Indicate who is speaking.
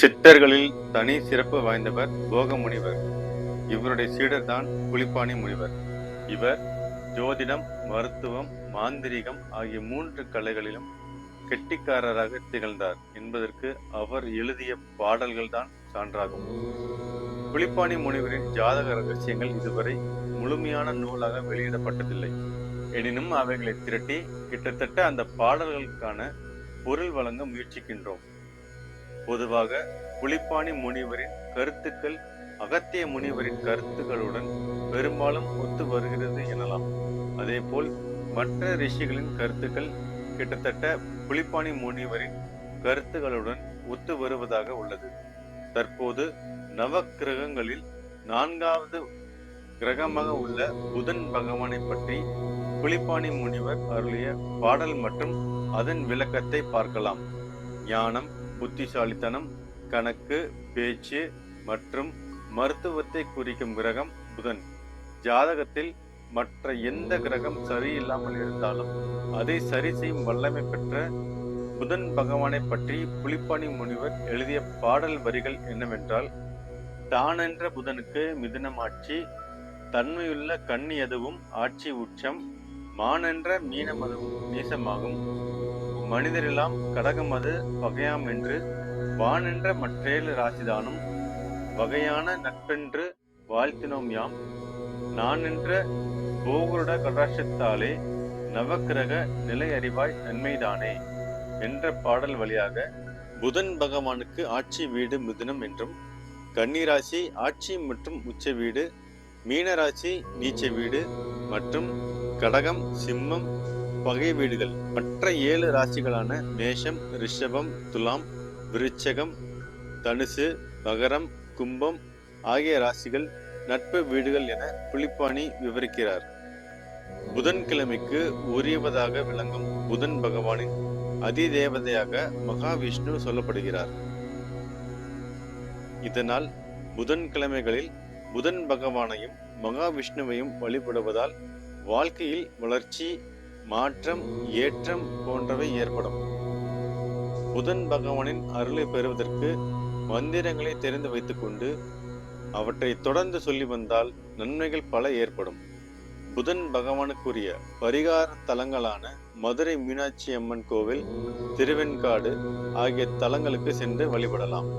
Speaker 1: சித்தர்களில் தனி சிறப்பு வாய்ந்தவர் போக முனிவர். இவருடைய சீடர் தான் புலிப்பாணி முனிவர். இவர் ஜோதிடம், மருத்துவம், மாந்திரீகம் ஆகிய 3 கலைகளிலும் கெட்டிக்காரராக திகழ்ந்தார் என்பதற்கு அவர் எழுதிய பாடல்கள் தான் சான்றாகும். புலிப்பாணி முனிவரின் ஜாதக ரகசியங்கள் இதுவரை முழுமையான நூலாக வெளியிடப்பட்டதில்லை. எனினும் அவைகளை திரட்டி கிட்டத்தட்ட அந்த பாடல்களுக்கான பொருள் வழங்க முயற்சிக்கின்றோம். பொதுவாக புலிப்பாணி முனிவரின் கருத்துக்கள் அகத்திய முனிவரின் கருத்துக்களுடன் பெரும்பாலும் ஒத்து வருகிறது எனலாம். அதேபோல் மற்ற ரிஷிகளின் கருத்துக்கள் கிட்டத்தட்ட புலிப்பாணி முனிவரின் கருத்துக்களுடன் ஒத்து வருவதாக உள்ளது. தற்போது நவ கிரகங்களில் 4வது கிரகமாக உள்ள புதன் பகவானை பற்றி புலிப்பாணி முனிவர் அருளிய பாடல் மற்றும் அதன் விளக்கத்தை பார்க்கலாம். ஞானம், புத்திசாலித்தனம், கணக்கு, பேச்சு மற்றும் மருத்துவத்தை குறிக்கும் கிரகம் புதன். ஜாதகத்தில் மற்ற எந்த கிரகம் சரியில்லாமல் இருந்தாலும் அதை சரி செய்யும் வல்லமை பெற்ற புதன் பகவானை பற்றி புலிப்பாணி முனிவர் எழுதிய பாடல் வரிகள் என்னவென்றால்: தானென்ற புதனுக்கு மிதுனம் ஆட்சி, தன்மையுள்ள கன்னி அதுவும் ஆட்சி உச்சம், மானென்ற மீனம் அதுவும் நீசமாகும், மனிதரெல்லாம் கடகம் அது பகையாம் என்று, வானென்ற மற்றேழு ராசிதானும் வகையான நட்பென்று வாழ்த்தினோம் யாம், நானென்ற போகருட கடாட்சத்தாலே நவக்கிரக நிலை அறிவாய் நன்மைதானே என்ற பாடல் வழியாக புதன் பகவானுக்கு ஆட்சி வீடு மிதுனம் என்றும், கன்னிராசி ஆட்சி மற்றும் உச்ச வீடு, மீனராசி நீச்ச வீடு மற்றும் கடகம், சிம்மம் பகை வீடுகள், மற்ற 7 ராசிகளான மேஷம், ரிஷபம், துலாம், விருச்சகம், தனுசு, மகரம், கும்பம் ஆகிய ராசிகள் நட்பு வீடுகள் என புலிப்பாணி விவரிக்கிறார். புதன்கிழமைக்கு உரியவதாக விளங்கும் புதன் பகவானின் அதிதேவதையாக மகாவிஷ்ணு சொல்லப்படுகிறார். இதனால் புதன்கிழமைகளில் புதன் பகவானையும் மகாவிஷ்ணுவையும் வழிபடுவதால் வாழ்க்கையில் வளர்ச்சி, மாற்றம், ஏற்றம் போன்றவை ஏற்படும். புதன் பகவானின் அருளை பெறுவதற்கு மந்திரங்களை தெரிந்து வைத்துக் கொண்டு அவற்றை தொடர்ந்து சொல்லி வந்தால் நன்மைகள் பல ஏற்படும். புதன் பகவானுக்குரிய பரிகார தலங்களான மதுரை மீனாட்சி அம்மன் கோவில், திருவெண்காடு ஆகிய தலங்களுக்கு சென்று வழிபடலாம்.